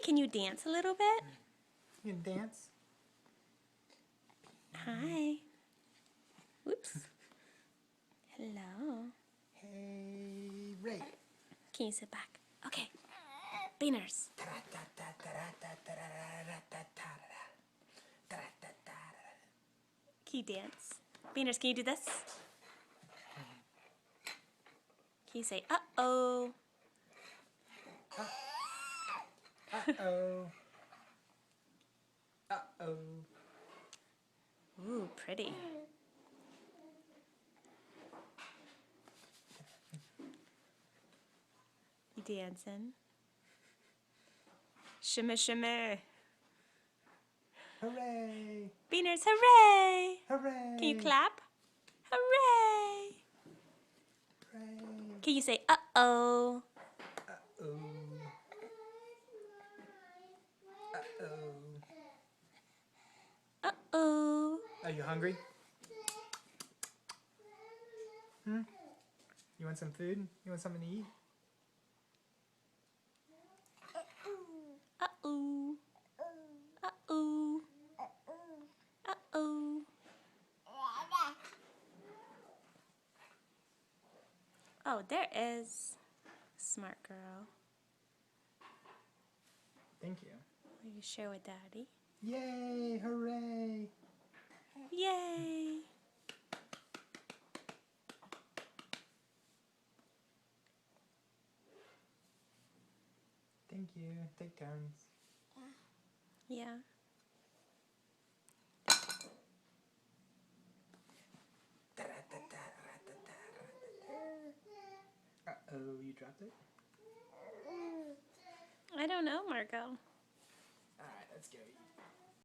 can you dance a little bit? You can dance? Hi. Whoops. Hello. Hey, Ray. Can you sit back? Okay. Beaners. Can you dance? Beaners, can you do this? Can you say, uh-oh? Uh-oh. Uh-oh. Ooh, pretty. You dancing? Shimmy, shimmy. Hooray! Beaners, hooray! Hooray! Can you clap? Hooray! Hooray! Can you say, uh-oh? Uh-oh. Uh-oh. Uh-oh. Are you hungry? Hmm? You want some food? You want something to eat? Uh-oh. Uh-oh. Uh-oh. Oh, there is. Smart girl. Thank you. Will you share with Daddy? Yay! Hooray! Yay! Thank you. Take turns. Yeah. Uh-oh, you dropped it? I don't know, Marco. Alright, let's go eat.